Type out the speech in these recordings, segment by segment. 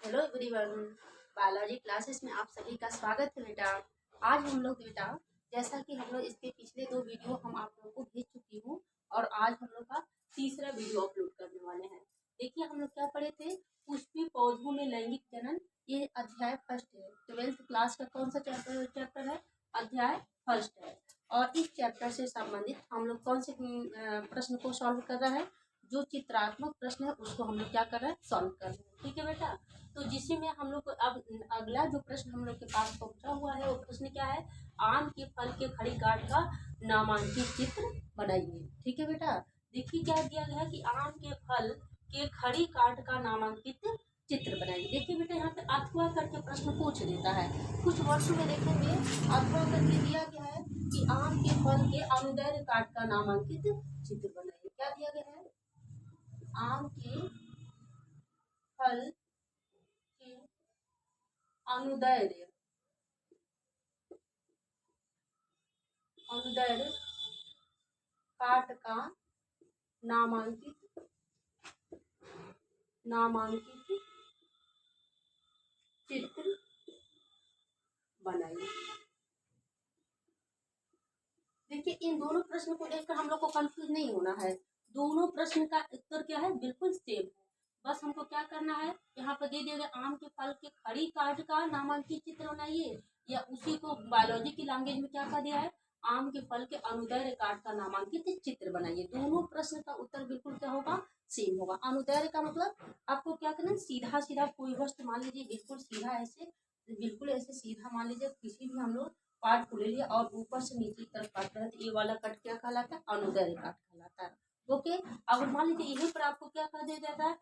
Hello everyone. Biology classes में आप सभी का स्वागत है बेटा। आज हम लोग बेटा, जैसा कि हम लोग इसके पिछले दो वीडियो हम आप लोगों को भेज चुकी हूँ और आज हम लोग का तीसरा वीडियो अपलोड करने वाले हैं। देखिए हम लोग क्या पढ़े थे, पुष्पीय पौधों में लैंगिक जनन। ये अध्याय फर्स्ट है, 12th क्लास का कौन सा चैप्टर है, अध्याय फर्स्ट है। और इस चैप्टर से संबंधित हम लोग कौन से प्रश्न को सॉल्व कर रहा है, जो चित्रात्मक प्रश्न है उसको हम लोग क्या कर रहे हैं, सॉल्व कर रहे हैं। ठीक है बेटा, तो जिसी में हम लोग को अब अगला जो प्रश्न हम लोग के पास पहुंचा हुआ है वो प्रश्न क्या है, आम के फल के खड़ी काट का नामांकित चित्र बनाइए। ठीक है बेटा, देखिए क्या दिया गया है कि आम के फल के खड़ी काट का नामांकित चित्र बनाइए। देखिए बेटा, यहाँ पे अथवा करके प्रश्न पूछ देता है। कुछ वर्षों में देखेंगे अथवा करके दिया गया है कि आम के फल के अनुदैर्घ्य काट का नामांकित चित्र बनाइए। क्या दिया गया है, आम के फल के अनुदैर्घ्य काट का नामांकित चित्र बनाइए। देखिए इन दोनों प्रश्न को देखकर हम लोग को कंफ्यूज नहीं होना है। दोनों प्रश्न का उत्तर क्या है, बिल्कुल सेम है। बस हमको क्या करना है, यहाँ पर दे दिया गया आम के फल के खड़ी काट का नामांकित चित्र बनाइए, या उसी को बायोलॉजी की लैंग्वेज में क्या कहा दिया है, आम के फल के अनुदैर्घ्य काट का नामांकित चित्र बनाइए। दोनों प्रश्न का उत्तर बिल्कुल क्या होगा, सेम होगा। अनुदैर्घ्य का मतलब आपको क्या करना है, सीधा सीधा कोई वस्तु मान लीजिए, बिल्कुल ऐसे सीधा मान लीजिए, किसी भी हम लोग पार्ट को ले लिया और ऊपर से नीचे की तरफ काट रहे हैं, तो ये वाला कट क्या कहलाता है, अनुदैर्घ्य काट कहलाता है। ओके, अगर मान लीजिए यहीं पर आपको क्या कहा दिया जाता है,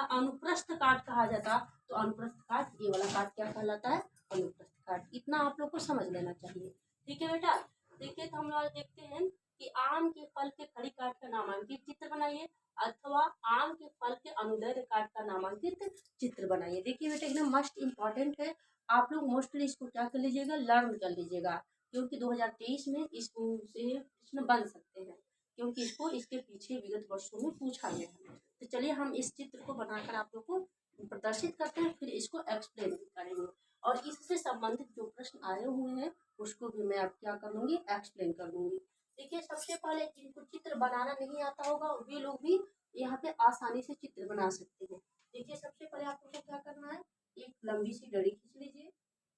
अनुप्रस्थ काट कहा जाता, तो अनुप्रस्थ काट, ये वाला काट क्या कहलाता है, अनुप्रस्थ काट। इतना आप लोग को समझ लेना चाहिए। ठीक है बेटा, देखिए तो हम लोग देखते हैं कि आम के फल के खड़ी काट का नामांकित चित्र बनाइए, अथवा आम के फल के अनुदैर्घ्य काट का नामांकित चित्र बनाइए। देखिए बेटा, एकदम मस्ट इंपॉर्टेंट है। आप लोग मोस्टली इसको क्या कर लीजिएगा, लर्न कर लीजिएगा, क्योंकि 2023 में इससे प्रश्न बन सकते हैं, क्योंकि इसको इसके पीछे विगत वर्षों में पूछा गया है। तो चलिए हम इस चित्र को बनाकर आप लोग को प्रदर्शित करते हैं, फिर इसको एक्सप्लेन करेंगे और इससे संबंधित जो प्रश्न आए हुए हैं उसको भी मैं आप क्या कर लूंगी, एक्सप्लेन कर दूंगी। देखिए सबसे पहले जिनको चित्र बनाना नहीं आता होगा वे लोग भी यहाँ पे आसानी से चित्र बना सकते हैं। देखिए सबसे पहले आप लोग को क्या करना है, एक लंबी सी डंडी खींच लीजिए,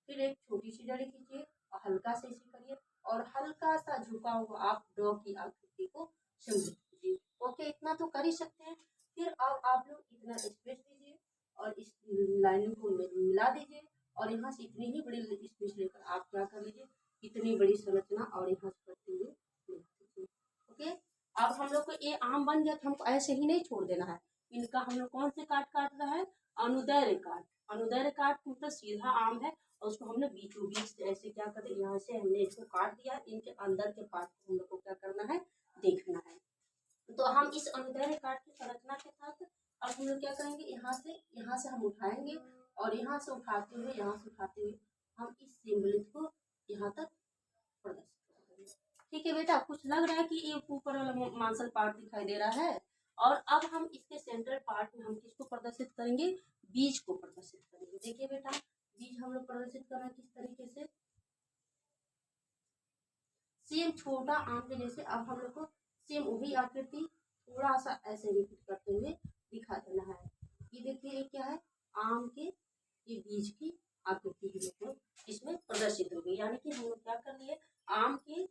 फिर एक छोटी सी डंडी खींचिए और हल्का से इसे करिए और हल्का सा झुका हुआ आप ड्रॉ की आकृति को समझ लीजिए। ओके, इतना तो कर ही सकते हैं। फिर अब आप लोग इतना स्पेस दीजिए और इस लाइन को मिला दीजिए और यहाँ से इतनी ही बड़ी स्पेस लेकर आप क्या कर लीजिए, इतनी बड़ी संरचना और यहाँ से करते हुए लिख दीजिए। ओके, अब हम लोग को ये आम बन गया, तो हमको ऐसे ही नहीं छोड़ देना है। इनका हम लोग कौन से काट रहा है, अनुदैर्घ्य काट। अनुदैर्घ्य काट मतलब सीधा आम है और उसको हमने बीचों बीच ऐसे क्या करते हैं, यहाँ से हमने इसको काट दिया, इनके अंदर के पार्ट को हम लोग को क्या करना है, देखना है। तो हम इस अनुदैर्घ्य काट की संरचना के साथ अब हम लोग क्या करेंगे, यहाँ से हम उठाएंगे और यहाँ से उठाते हुए हम इस सिम्बलित को यहाँ तक प्रदर्शित करेंगे। ठीक है बेटा, कुछ लग रहा है कि ये ऊपर वाला मांसल पार्ट दिखाई दे रहा है, और अब हम इसके सेंट्रल पार्ट में हम किसको प्रदर्शित करेंगे, बीज को प्रदर्शित करेंगे। देखिए बेटा, बीज हम लोग प्रदर्शित कर रहे हैं किस तरीके से, सेम छोटा आम के जैसे। अब हम लोग को सेम वही आकृति थोड़ा सा ऐसे रिपीट करते हुए दिखा देना है। ये देखिए ये क्या है, आम के ये बीज की आकृति भी लोग इसमें प्रदर्शित हो गई। यानी कि हम लोग क्या कर लिए, आम के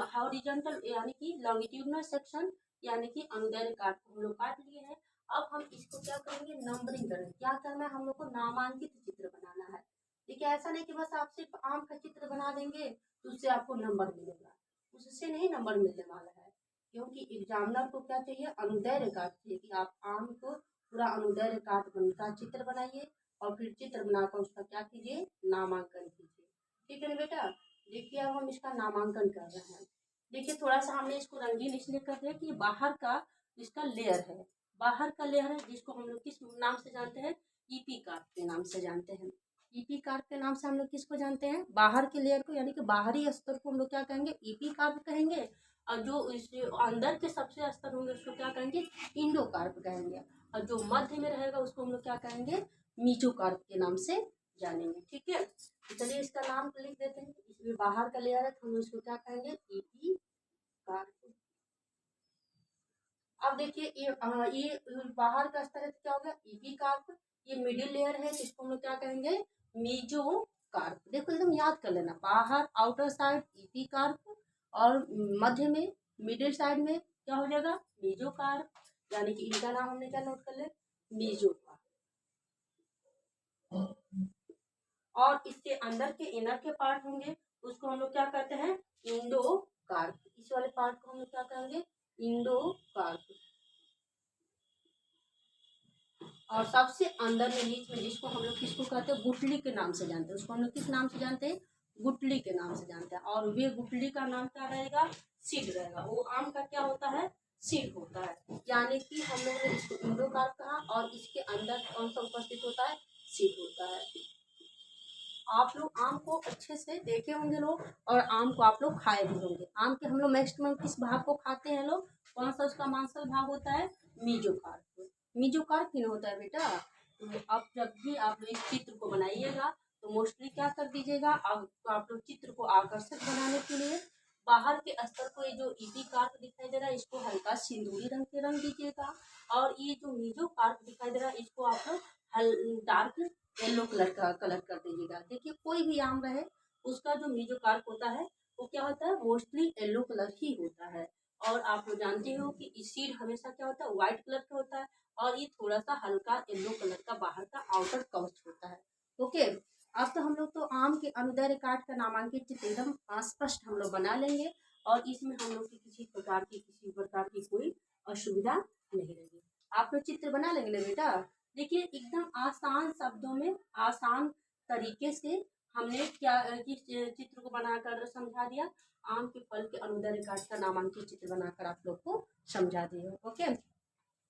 हॉरिजॉन्टल यानी कि लॉन्गिट्यूडनल सेक्शन यानी कि अनुदैर्घ्य काट को हम लोग काट लिए हैं। अब हम इसको क्या करेंगे, नंबरिंग करेंगे। क्या करना है, हम लोग को नामांकित चित्र बनाना है। देखिए ऐसा नहीं कि बस आप सिर्फ आम का चित्र बना देंगे तो उससे आपको नंबर मिलेगा, उससे नहीं नंबर मिलने वाला है। क्योंकि एग्जामिनर को क्या चाहिए, अनुदैर्घ्य काट चाहिए, कि आप आम को पूरा अनुदैर्घ्य काट का चित्र बनाइए और फिर चित्र बनाकर उसका क्या कीजिए, नामांकन कीजिए। ठीक है ना बेटा, देखिए अब हम इसका नामांकन कर रहे हैं। देखिए थोड़ा सा हमने इसको रंगीन इसलिए कर दिया कि बाहर का इसका लेयर है, बाहर का लेयर है जिसको हम लोग किस नाम से जानते हैं, ईपी कार्प के नाम से जानते हैं। ईपी कार्प के नाम से हम लोग किसको जानते हैं, बाहर के लेयर को, यानी कि बाहरी स्तर को हम लोग क्या कहेंगे, ईपी कार्प कहेंगे। और जो इस अंदर के सबसे स्तर होंगे उसको क्या कहेंगे, इंडो कार्प कहेंगे। और जो मध्य में रहेगा उसको हम लोग क्या कहेंगे, मीजोकार्प के नाम से जानेंगे। ठीक है, तो चलिए इसका नाम लिख देते हैं। इसमें बाहर का लेयर है तो हम इसको क्या कहेंगे, ईपी कार्प। अब देखिए ये बाहर का स्तर है तो क्या होगा, ईपी कार्प। ये मिडिल लेयर है तो इसको हम लोग क्या कहेंगे, मीजोकार्प। देखो एकदम याद कर लेना, बाहर आउटर साइड ईपी कार्प और मध्य में मिडिल साइड में क्या हो जाएगा, मीजोकार्प। यानी कि इनका नाम हमने क्या नोट कर ले, मीजोकार्प। और इसके अंदर के इनर के पार्ट होंगे उसको हम लोग क्या कहते हैं, इंडोकार्प। इस वाले पार्ट को हम लोग क्या कहेंगे, इंडोकार्प। और सबसे अंदर में बीच में जिसको हम लोग किसको कहते हैं, गुठली के नाम से जानते हैं, उसको हम लोग किस नाम से जानते हैं, गुठली के नाम से जानते हैं। और वे गुठली का नाम क्या रहेगा, सीड रहेगा। वो आम का क्या होता है, सीड होता है। यानी कि हम लोग ने इसको इंडोकार्प कहा और इसके अंदर कौन सा उपस्थित होता है, सीड होता है। आप लोग आम को अच्छे से देखे होंगे लोग, और आम को आप लोग खाए भी होंगे। आम के हम लोग मैक्सिमम किस भाग को खाते हैं लोग, कौन सा उसका मांसल भाग होता है, मीजोकार्प। मीजोकार्प ही होता है बेटा। तो अब जब भी आप लोग इस चित्र को बनाइएगा तो मोस्टली क्या कर दीजिएगा, अब आप लोग चित्र को आकर्षक बनाने के लिए बाहर के स्तर को, ये जो ईपी कार्प दिखाई दे रहा है इसको हल्का सिंदूरी रंग के रंग दीजिएगा। और ये जो मीजोकार्प दिखाई दे रहा है इसको आप लोग डार्क येलो कलर का कलर कर दीजिएगा। देखिए कोई भी आम रहे उसका जो मीजोकार्प होता है वो क्या होता है, मोस्टली येलो कलर ही होता है। और आप लोग जानते हो कि सीड हमेशा क्या होता है, व्हाइट कलर का होता है। और ये थोड़ा सा हल्का येलो कलर का बाहर का आउटर कवच होता है। ओके, अब तो हम लोग तो आम के अनुदैर्घ्य काट का नामांकित चित्र एकदम स्पष्ट हम लोग बना लेंगे। और इसमें हम लोग की किसी प्रकार की कोई असुविधा नहीं रहेगी। आप लोग चित्र बना लेंगे ना बेटा। देखिए एकदम आसान शब्दों में, आसान तरीके से हमने क्या किस चित्र को बनाकर समझा दिया, आम के फल के अनुदैर्घ्य काट का नामांकित चित्र बनाकर आप लोग को समझा दिया। ओके,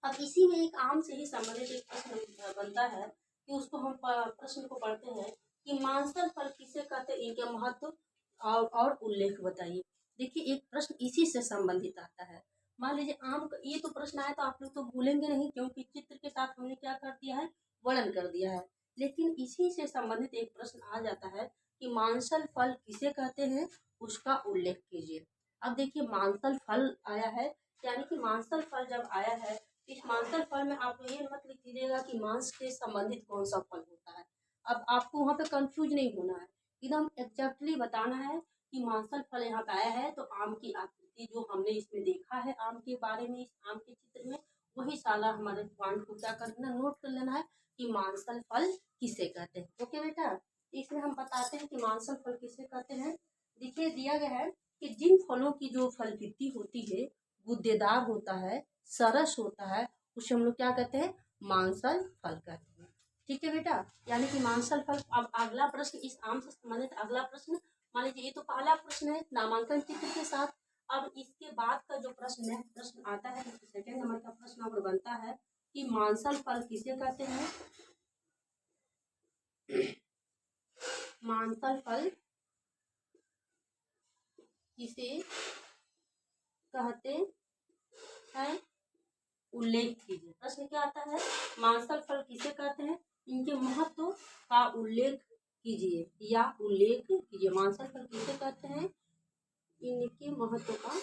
अब इसी में एक आम से ही संबंधित एक प्रश्न बनता है कि उसको हम प्रश्न को पढ़ते हैं कि मांसल फल किसे कहते हैं, इनके महत्व और उल्लेख बताइए। देखिए एक प्रश्न इसी से संबंधित आता है। मान लीजिए आम का ये तो प्रश्न आया तो आप लोग तो भूलेंगे नहीं, क्योंकि चित्र के साथ हमने क्या कर दिया है, वर्णन कर दिया है। लेकिन इसी से संबंधित एक प्रश्न आ जाता है कि मांसल फल किसे कहते हैं, उसका उल्लेख कीजिए। अब देखिए मांसल फल आया है, यानी कि मांसल फल जब आया है, इस मांसल फल में आप ये मत लिख दीजिएगा कि मांस के संबंधित कौन सा फल होता है। अब आपको वहाँ पे कंफ्यूज नहीं होना है, एकदम एग्जैक्टली बताना है कि मांसल फल यहाँ पे आया है तो आम की आकृति जो हमने इसमें देखा है आम के बारे में, इस आम के चित्र में, वही सारा हमारे पॉइंट को क्या करना, नोट कर लेना है कि मांसल फल किसे कहते हैं। ओके बेटा, इसमें हम बताते हैं कि मांसल फल किसे कहते हैं। देखिए दिया गया है कि जिन फलों की जो फलवृत्ति होती है गुद्देदार होता है, सरस होता है, उसे हम लोग क्या कहते हैं, मांसल फल कहते हैं। ठीक है बेटा, यानी कि मांसल फल। अब अगला प्रश्न इस आम से संबंधित अगला प्रश्न, मान लीजिए ये तो पहला प्रश्न है नामांकन चित्र के साथ। अब इसके बाद का जो प्रश्न नेक्स्ट प्रश्न आता है, सेकेंड नंबर का प्रश्न और बनता है कि मांसल फल किसे कहते हैं, मांसल फल किसे कहते हैं, उल्लेख कीजिए। प्रश्न क्या आता है, मांसल फल किसे कहते हैं, इनके महत्व का उल्लेख कीजिए या उल्लेख कीजिए। मांसल फल किसे कहते हैं, इनके महत्व का,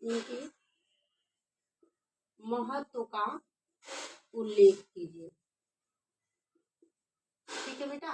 इनके महत्व का उल्लेख कीजिए। ठीक है बेटा,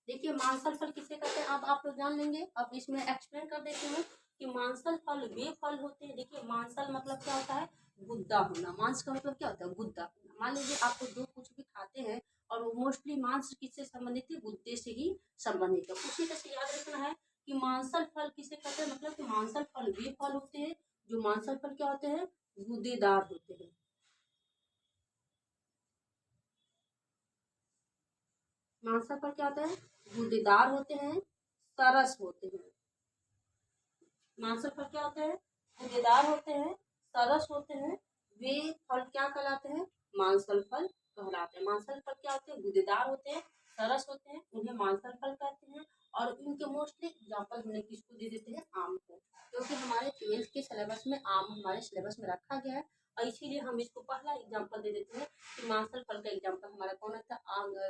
देखिए मांसल फल किसे कहते हैं अब आप लोग जान लेंगे। अब इसमें एक्सप्लेन कर देती हूँ कि मांसल फल वे फल होते हैं। देखिए मांसल मतलब क्या होता है, गुद्दा होना। मांस का मतलब क्या होता है, गुद्दा होना। मान लीजिए आप जो कुछ भी खाते हैं और वो मोस्टली मांस किससे संबंधित है, गुद्दे से ही संबंधित है। उसी तरह से याद रखना है कि मांसल फल किसे कहते हैं, मतलब कि मांसल फल वे फल होते हैं जो मांसल फल क्या होते हैं, गुद्देदार होते हैं। मांसल फल क्या होते हैं, गुद्देदार होते हैं, सरस होते हैं। मांसल फल क्या होते हैं, गूदेदार होते हैं, सरस होते हैं। वे फल क्या कहलाते हैं, मांसल फल कहलाते हैं। मांसल फल क्या होते हैं, गूदेदार होते हैं, सरस होते हैं, उन्हें मांसल फल कहते हैं। और इनके मोस्टली एग्जाम्पल हमने किसको दे देते हैं, आम को, क्योंकि हमारे 12th के सिलेबस में आम हमारे सिलेबस में रखा गया है। और इसीलिए हम इसको पहला एग्जाम्पल दे देते हैं कि मांसल फल का एग्जाम्पल हमारा कौन आता है?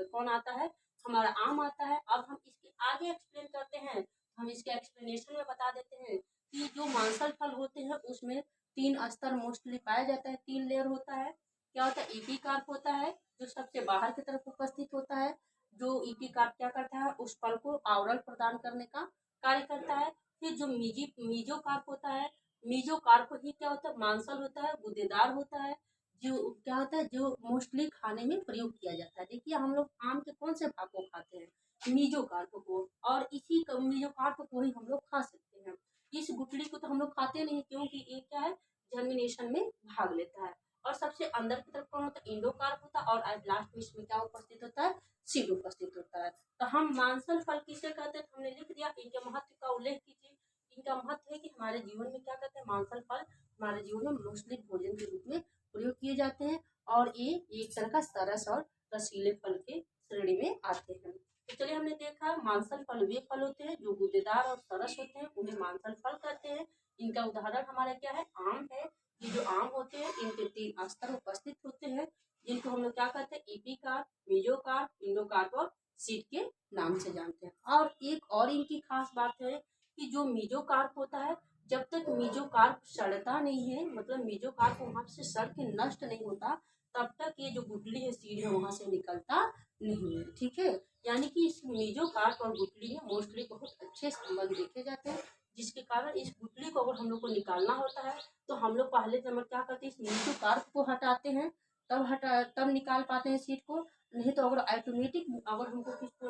कौन आता है? हमारा आम आता है। अब हम इसके आगे एक्सप्लेन करते हैं, हम इसके एक्सप्लेनेशन में बता देते हैं कि जो मांसल फल होते हैं उसमें 3 स्तर मोस्टली पाया जाता है, 3 लेयर होता है। क्या होता है? एपिकार्प होता है जो सबसे बाहर की तरफ उपस्थित होता है। जो एपिकार्प क्या करता है? उस फल को आवरण प्रदान करने का कार्य करता है। फिर जो मीजोकार्प होता है, मीजोकार्प ही क्या होता है? मांसल होता है, गूदेदार होता है, जो क्या होता है? जो मोस्टली खाने में प्रयोग किया जाता है। देखिए हम लोग आम के कौन से भाग को खाते हैं? मीजोकार्प को, और इसी मीजोकार्प को ही हम लोग खा सकते हैं। इस गुठली को तो हम लोग खाते नहीं, क्योंकि ये क्या है? जर्मिनेशन में भाग लेता है। और सबसे अंदर की तरफ कौन होता है? इंडोकार्प होता है। और लास्ट में इसमें क्या उपस्थित होता है? सीड उपस्थित होता है। तो हम मांसल फल किसे कहते हैं? हमने लिख दिया। इनके महत्व का उल्लेख कीजिए। इनका महत्व है कि हमारे जीवन में क्या कहते हैं? मांसल फल हमारे जीवन में मोस्टली भोजन के रूप में प्रयोग किए जाते हैं, और ये एक तरह का सरस और रसीले फल के श्रेणी में आते हैं। तो चलिए हमने देखा मांसल फल वे फल होते हैं जो गूदेदार और सरस होते हैं, उन्हें मांसल फल कहते हैं। इनका उदाहरण हमारा क्या है? आम है। ये जो आम होते हैं इनके 3 स्तर उपस्थित होते हैं, जिनको हम लोग क्या कहते हैं? एपिकार्प, मीजोकार्प, इंडोकार्प और सीड के नाम से जानते हैं। और एक और इनकी खास बात है कि जो मीजोकार्प होता है, जब तक मीजोकार्प सड़ता नहीं है, मतलब मीजोकार्प वहां से सड़ के नष्ट नहीं होता, तब तक ये जो गुठली है, सीड है, वहां से निकलता नहीं है। ठीक है, यानी कि इस मीजोकार्प और गुठली में मोस्टली बहुत अच्छे संबंध देखे जाते हैं, जिसके कारण इस गुठली को अगर हम लोग को निकालना होता है तो हम लोग पहले जब क्या करते हैं? इस मीजोकार्प को हटाते हैं, तब निकाल पाते हैं सीड को। नहीं तो अगर ऑटोमेटिक अगर हमको किसको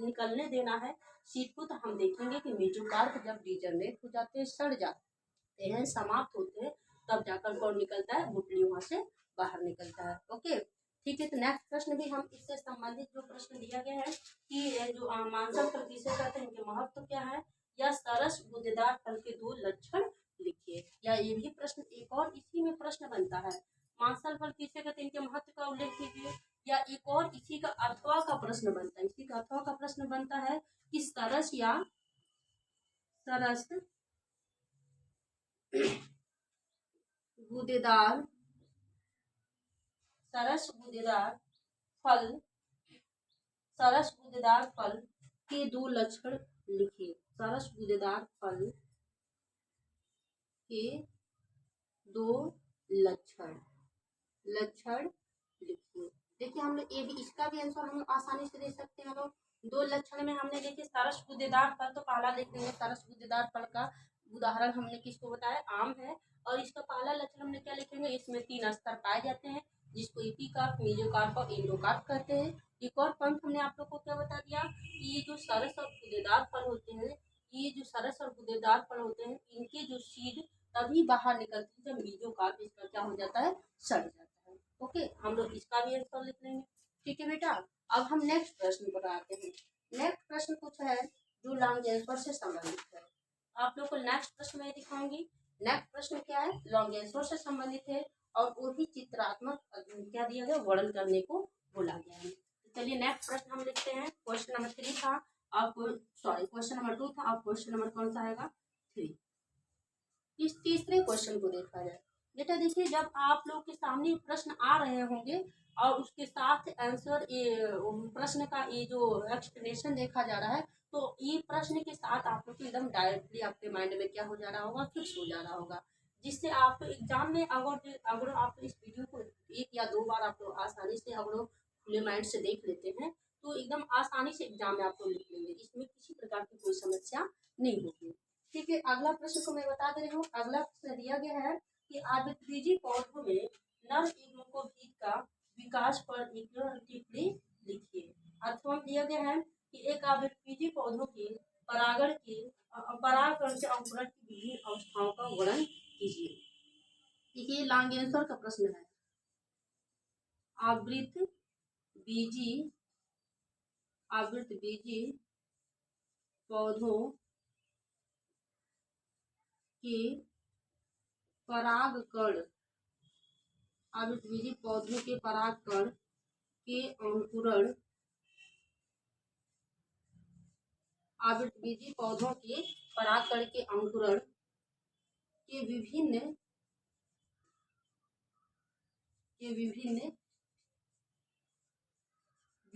निकलने देना है सीड को, तो हम देखेंगे कि मीजोकार्प जब डिजनरेट हो जाते हैं, सड़ जाते हैं, समाप्त होते हैं, तब जाकर कौन निकलता है? गुठली वहां से बाहर निकलता है। ओके, ठीक है। तो नेक्स्ट प्रश्न भी हम इससे संबंधित जो प्रश्न दिया गया है कि ये जो मांसल फल किसे कहते हैं, इनके महत्व क्या है, या सरस गूदेदार फल के 2 लक्षण लिखिए। या ये भी प्रश्न एक और इसी में प्रश्न बनता है, मांसल फल किसे कहते हैं, इनके महत्व का उल्लेख कीजिए। या एक और इसी का अथवा का प्रश्न बनता है, इसी का अथवा का प्रश्न बनता है कि सरस गूदेदार फल सरस गूदेदार फल के 2 लक्षण लिखिए। सरस गूदेदार फल के 2 लक्षण लिखिए। देखिए हम लोग ये भी, इसका भी आंसर हम लोग आसानी से दे सकते हैं। लोग 2 लक्षण में हमने देखिए सरस गूदेदार फल, तो पहला लिख देंगे सरस गूदेदार फल का उदाहरण हमने किसको बताया? आम है। और इसका पहला लक्षण हमने क्या लिखेंगे? इसमें 3 स्तर पाए जाते हैं, जिसको एपिकार्प, मीजोकार्प और इंडोकार्प कहते हैं। एक और पॉइंट हमने आप लोग को क्या बता दिया कि ये जो सरस और गूदेदार फल होते हैं, ये जो सरस और गूदेदार फल होते हैं, इनके जो सीड तभी बाहर निकलती है जब मीजोकार्प इसका क्या हो जाता है? सड़ जाता है। ओके, हम लोग इसका भी आंसर लिख लेंगे। ठीक है बेटा, अब हम नेक्स्ट प्रश्न पर आते हैं। नेक्स्ट प्रश्न कुछ है जो लॉन्ग आंसर से संबंधित है। आप लोग को नेक्स्ट प्रश्न में दिखाऊंगी। नेक्स्ट प्रश्न क्या है? लॉन्ग आंसर से संबंधित है, और वो भी चित्रात्मक क्या दिया गया? वर्णन करने को बोला गया है। चलिए नेक्स्ट प्रश्न हम लिखते हैं। क्वेश्चन नंबर 3 था, अब सॉरी क्वेश्चन नंबर 2 था, अब क्वेश्चन नंबर कौन सा आएगा? 3। इस तीसरे क्वेश्चन को देखा जाए। बेटा देखिए, जब आप लोग के सामने प्रश्न आ रहे होंगे और उसके साथ आंसर, ये प्रश्न का ये जो एक्सप्लेनेशन देखा जा रहा है, तो ये प्रश्न के साथ आप लोग एकदम डायरेक्टली आपके माइंड में क्या हो जा रहा होगा? फिक्स हो जा रहा होगा, जिससे आप एग्जाम में अगर आप इस वीडियो को 1 या 2 बार आप लोग आसानी से अगर खुले माइंड से देख लेते हैं, तो एकदम आसानी से एग्जाम में आप लोग लिख लेंगे, इसमें किसी प्रकार की कोई समस्या नहीं होगी। ठीक है, अगला प्रश्न को मैं बता दे रही हूँ। अगला प्रश्न दिया गया है कि आवृतबीजी पौधों में नर युग्मकों का विकास पर एक टिप्पणी लिखिए। अथवा दिया गया है कि एक आवृतबीजी पौधों के परागण से अंकुरण की विभिन्न अवस्थाओं का वर्णन कीजिए। देखिए लॉन्ग आंसर का प्रश्न है। आवृतबीजी पौधों के परागकण, आवृतबीजी पौधों के परागकण के अंकुरण, आवृतबीजी पौधों के परागकण के अंकुरण के विभिन्न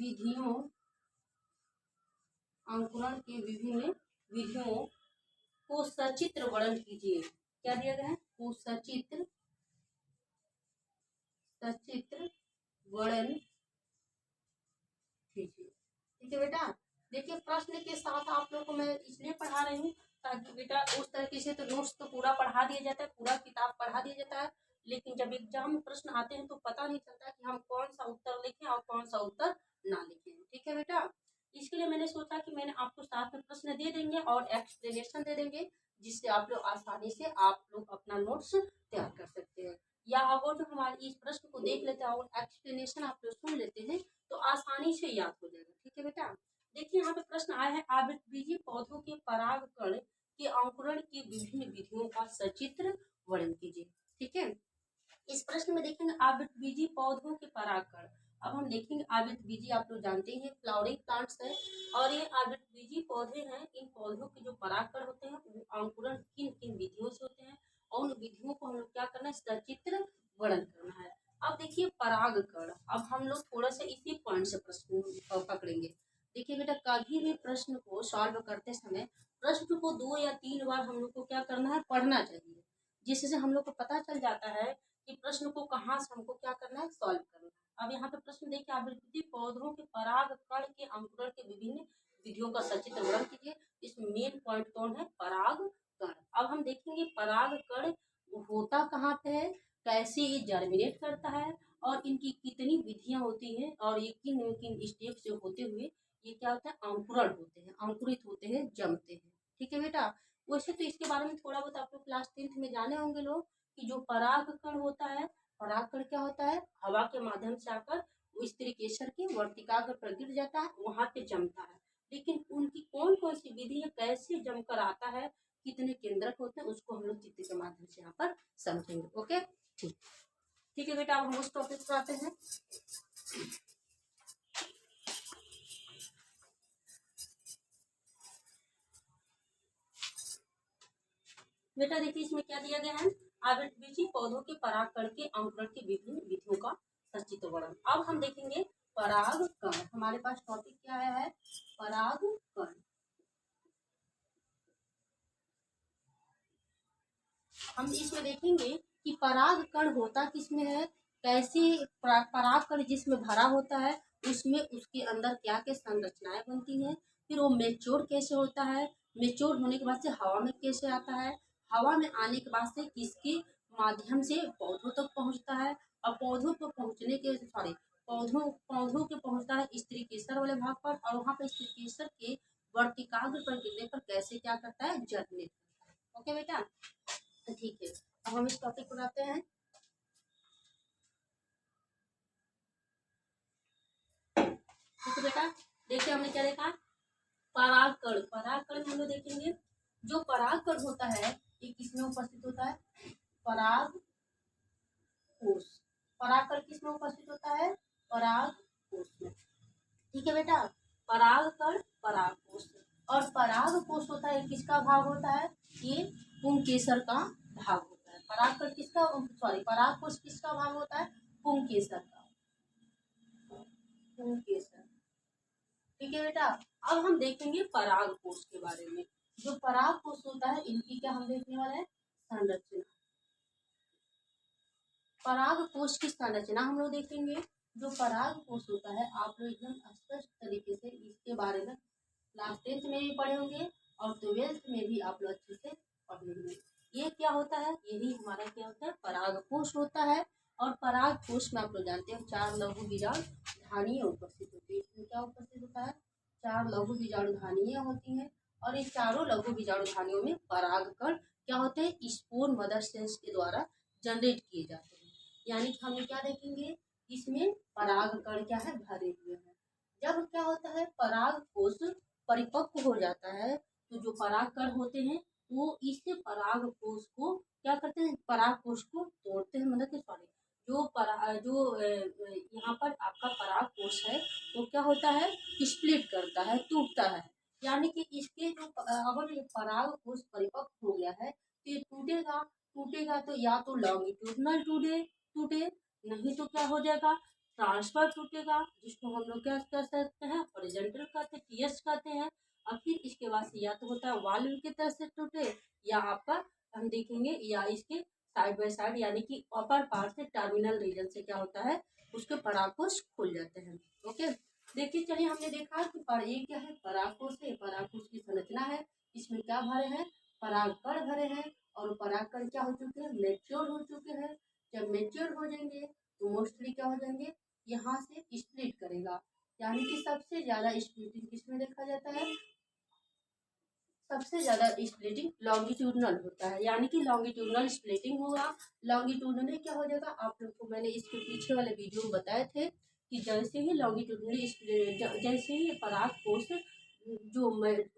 विधियों, अंकुरण के विभिन्न विधियों को सचित्र वर्णन कीजिए। क्या दिया गया है? को सचित्र वर्णन कीजिए। ठीक है बेटा, देखिए प्रश्न के साथ आप लोग को मैं इसलिए पढ़ा रही हूँ ताकि बेटा उस तरीके से तो नोट्स तो पूरा पढ़ा दिया जाता है, पूरा किताब पढ़ा दिया जाता है, लेकिन जब एग्जाम में प्रश्न आते हैं तो पता नहीं चलता कि हम कौन सा उत्तर लिखें और कौन सा उत्तर ना लिखें। ठीक है बेटा, इसके लिए मैंने सोचा कि मैंने आपको साथ में प्रश्न दे देंगे और एक्सप्लेनेशन दे देंगे, जिससे आप लोग आसानी से आप लोग अपना नोट्स तैयार कर सकते हैं। या अगर जो हमारे इस प्रश्न को देख लेते हैं और एक्सप्लेनेशन आप लोग सुन लेते हैं तो आसानी से याद हो जाएगा। ठीक है बेटा, देखिए यहाँ पे प्रश्न आया है, आवृतबीजी पौधों के परागकण के अंकुरण की विभिन्न विधियों का सचित्र वर्णन कीजिए। ठीक है, इस प्रश्न में देखेंगे आवृतबीजी पौधों के परागकण। अब हम देखेंगे आवृतबीजी आप लोग जानते हैं फ्लावरिंग प्लांट्स है, और ये आवृतबीजी पौधे हैं। इन पौधों के जो परागकण होते हैं वो अंकुरण किन किन विधियों से होते हैं, और उन विधियों को हम लोग क्या करना है, सचित्र वर्णन करना है। अब देखिए परागकण, अब हम लोग थोड़ा सा इसी पॉइंट से प्रश्न पकड़ेंगे। देखिए बेटा, कभी भी प्रश्न को सॉल्व करते समय प्रश्न को 2 या 3 बार हम लोग को क्या करना है, पढ़ना चाहिए, जिससे हम लोग को पता चल जाता है कि प्रश्न को कहाँ से हमको क्या करना है, सॉल्व करना है। अब यहाँ पे प्रश्न देखिए, आवृत्ति पौधों के परागकण के अंकुरण के विभिन्न विधियों का सचित्र वर्णन कीजिए। इसमें मेन पॉइंट कौन है, परागकण। अब हम देखेंगे परागकण होता कहाँ पे है, कैसे ये जर्मिनेट करता है, और इनकी कितनी विधियां होती हैं, और ये किन किन स्टेप से होते हुए ये क्या होता है, अंकुरण होते हैं, अंकुरित होते हैं, जमते हैं। ठीक है बेटा, वैसे तो इसके बारे में थोड़ा बहुत आप लोग क्लास 10th में जाने होंगे लोग कि जो परागकण होता है, परागकण क्या होता है, हवा के माध्यम से आकर वो स्त्री केसर के वर्तिकाग्र पर गिर जाता है, वहां पे जमता है। लेकिन उनकी कौन कौन सी विधि है, कैसे जमकर आता है, कितने केंद्रक होते हैं, उसको हम लोग चित्र के माध्यम से यहाँ पर समझेंगे। ओके, ठीक ठीक है बेटा, अब हम उस टॉपिक पर आते हैं। बेटा देखिए, इसमें क्या दिया गया है, आवृतबीजी पौधों के परागकण के अंकुरण की विभिन्न विधियों का सचित्र वर्णन। अब हम देखेंगे परागकण, हमारे पास टॉपिक क्या है, परागकण। हम इसमें देखेंगे कि परागकण होता किसमें है, कैसे परागकण जिसमें भरा होता है उसमें उसके अंदर क्या क्या संरचनाएं बनती हैं, फिर वो मेच्योर कैसे होता है, मेच्योर होने के बाद से हवा में कैसे आता है, हवा में आने के बाद से किसके माध्यम से पौधों तक पहुंचता है, और पौधों पर पहुंचने के पौधों पौधों के पहुंचता है स्त्री केसर वाले भाग पर, और वहां पर स्त्री केसर के वर्तिकाग्र पर गिरने पर कैसे क्या करता है, जर्मिनेट करता है। ओके बेटा, ठीक है, अब हम इस टॉपिक पर आते हैं। ठीक है बेटा, देखिए हमने क्या देखा, परागकण। परागकण हम लोग देखेंगे, जो परागकण होता है ये किसमें उपस्थित होता है, परागकोश। परागकण किसमें उपस्थित होता है, परागकोश में। ठीक है बेटा, परागकण परागकोश, और परागकोश होता है किसका भाग होता है, ये पुंकेसर का भाग होता है। परागकण किसका, परागकोश किसका भाग होता है, पुंकेसर का, पुंकेसर। ठीक है बेटा, अब हम देखेंगे परागकोश के बारे में। जो परागकोश होता है इनकी क्या हम देखने वाले हैं, संरचना। परागकोश की संरचना हम लोग देखेंगे। जो परागकोश होता है आप लोग एकदम स्पष्ट तरीके से इसके बारे में क्लास 10th में भी पढ़े होंगे और 12th में भी आप लोग अच्छे से पढ़ेंगे। ये क्या होता है, यही हमारा क्या होता है, परागकोश होता है। और परागकोश में आप लोग जानते हैं 4 लघु बीजाणु धानियां उपस्थित होती है। इसमें क्या उपस्थित होता है, 4 लघु बीजाणु धानियां होती हैं, और इन चारों लघु बीजाणु धानियों में परागकण क्या होते हैं, स्पोर मदर सेल्स के द्वारा जनरेट किए जाते हैं। यानी कि हम क्या देखेंगे, इसमें परागकण क्या है, भरे हुए हैं। जब क्या होता है, परागकोश परिपक्व हो जाता है तो जो परागकण होते हैं वो इस परागकोश को क्या करते हैं, परागकोश को तोड़ते हैं, मतलब कि यहाँ पर आपका परागकोश है वो क्या होता है, स्प्लिट करता है, टूटता है। यानी कि इसके जो अगर ये परागकोश परिपक्व हो गया है तो ये टूटेगा। टूटेगा तो या तो लॉन्गिट्यूडनल टूटे टूटे, नहीं तो क्या हो जाएगा, ट्रांसफर टूटेगा, जिसको हम लोग क्या कर सकते हैं, हॉरिजॉन्टल कहते हैं, टीएस कहते हैं। और फिर इसके बाद से या तो होता है वाल्व की तरह से टूटे, या आपका हम देखेंगे या इसके साइड बाय साइड, यानी कि अपर पार्ट से टर्मिनल रीजन से क्या होता है, उसके परागकोश खुल जाते हैं। ओके, देखिए चलिए हमने देखा कि पर ये क्या है, परागकोश है। परागकोश की संरचना है, इसमें क्या भरे हैं, परागकण भरे हैं। और परागकण क्या हो चुके हैं, मेच्योर हो चुके हैं। जब मेच्योर हो जाएंगे तो मोस्टली क्या हो जाएंगे, यहाँ से स्प्लिट करेगा। यानी कि सबसे ज्यादा स्प्लिटिंग किसमें देखा जाता है, सबसे ज्यादा स्प्लिटिंग लॉन्गिट्यूडनल होता है, यानी कि लॉन्गिट्यूडनल स्प्लिटिंग होगा। लॉन्गिट्यूडनल क्या हो जाएगा, आप लोग को मैंने इसके पीछे वाले वीडियो में बताए थे कि जैसे ही लॉन्गिट्यूडनल जैसे ही पराग कोश जो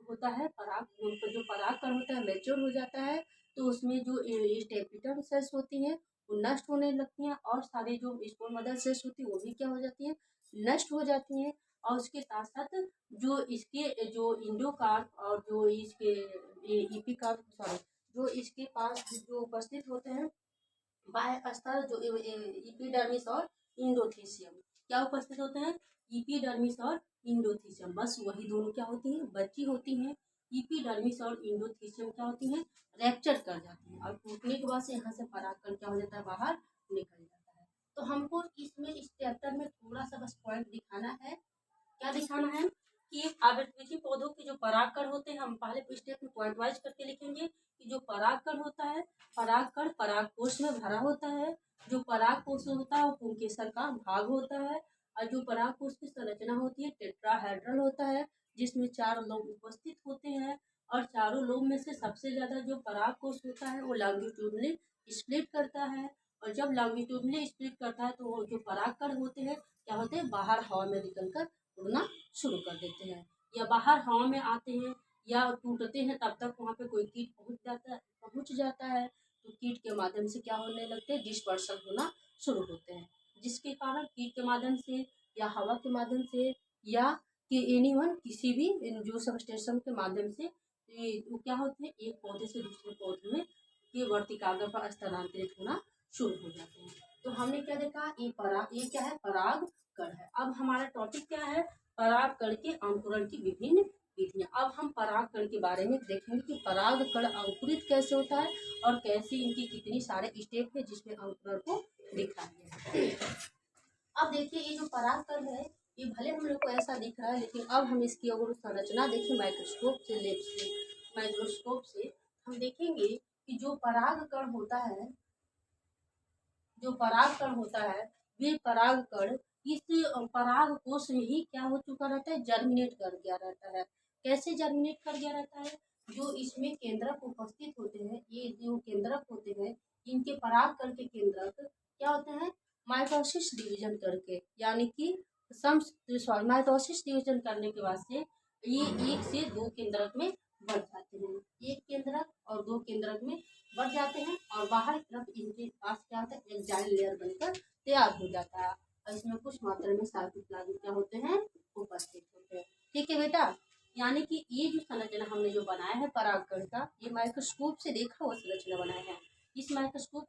होता है, जो परागकण होता है मैच्योर हो जाता है, तो उसमें जो स्टेपिटम सेल्स होती हैं वो नष्ट होने लगती हैं, और सारे जो स्पोर मदर सेल्स होती है वो भी क्या हो जाती हैं, नष्ट हो जाती हैं। और उसके साथ साथ जो इसके जो इंडोकार्प और जो इसके इपिकार्प, सॉरी, जो इसके पास जो उपस्थित होते हैं बाह्य स्तर, जो इपिडर्मिस और इंडोथीसियम, क्या उपस्थित होते हैं, इपिडर्मिस और इंडोथीसियम, बस वही दोनों क्या होती हैं, बची होती हैं। इपिडर्मिस और इंडोथीसियम क्या होती हैं, रैप्चर कर जाती हैं, और टूटने के बाद से यहाँ से परागकण क्या हो जाता है, बाहर निकल जाता है। तो हमको इसमें इस चैप्टर में थोड़ा सा बस पॉइंट दिखाना है। क्या दिखाना है कि आवृतबीजी पौधों के जो परागकण होते हैं, हम पहले स्टेप में पॉइंट वाइज करके लिखेंगे कि जो परागकण होता है, परागकण परागकोश में भरा होता है। जो परागकोश होता है वो पुंकेसर का भाग होता है, और जो परागकोश की संरचना होती है टेट्राहेड्रल होता है, जिसमें 4 लोब उपस्थित होते हैं। और चारों लोब में से सबसे ज्यादा जो परागकोश होता है वो लॉन्गिट्यूडनली स्प्लिट करता है। और जब लॉन्गिट्यूडनली स्प्लिट करता है तो वो जो परागकण होते हैं क्या होते हैं, बाहर हवा में निकलकर उड़ना शुरू कर देते हैं, या बाहर हवा में आते हैं या टूटते हैं, तब तक वहाँ पे कोई कीट पहुँच जाता है, तो कीट के माध्यम से क्या होने लगते हैं, डिस्पर्सल होना शुरू होते हैं, जिसके कारण कीट के माध्यम से या हवा के माध्यम से या कि एनीवन किसी भी जो सबस्टेशन के माध्यम से वो क्या होते हैं, एक पौधे से दूसरे पौधे में ये वर्तिकाग्र पर स्थानांतरित होना शुरू हो जाते हैं। तो हमने क्या देखा, ये क्या है, परागकण है। अब हमारा टॉपिक क्या है, परागकण के अंकुरण की विभिन्न विधियां। अब हम परागकण के बारे में देखेंगे कि परागकण अंकुरित कैसे होता है और कैसे इनकी कितनी सारे स्टेप है जिसमें अंकुरण को दिखा है। अब देखिए ये जो परागकण है, ये भले हम लोग को ऐसा दिख रहा है, लेकिन अब हम इसकी अगर संरचना देखें माइक्रोस्कोप से हम देखेंगे कि जो परागकण होता है, जो परागकण होता है, वे परागकण इस परागकोश में ही क्या हो चुका रहता है, जर्मिनेट कर गया रहता है। कैसे जर्मिनेट कर गया रहता है, जो इसमें केंद्रक उपस्थित होते हैं, ये जो केंद्रक होते हैं, इनके परागकण के केंद्रक क्या होते हैं, माइटोसिस डिवीजन करके, यानी कि माइटोसिस डिवीजन करने के बाद से ये 1 से 2 केंद्रक में बढ़ जाते हैं, एक केंद्रक और 2 केंद्रक में बढ़ जाते हैं, और बाहर की तरफ इनके पास क्या होता है, एग्जाइल लेयर बनकर तैयार हो जाता है, और इसमें कुछ मात्रा में साइटोप्लाज्म क्या होते हैं, उपस्थित होते हैं। ठीक है बेटा, यानी कि ये जो संरचना हमने जो बनाया है परागकण का, ये माइक्रोस्कोप से देखा हुआ संरचना बनाया है। इस माइक्रोस्कोप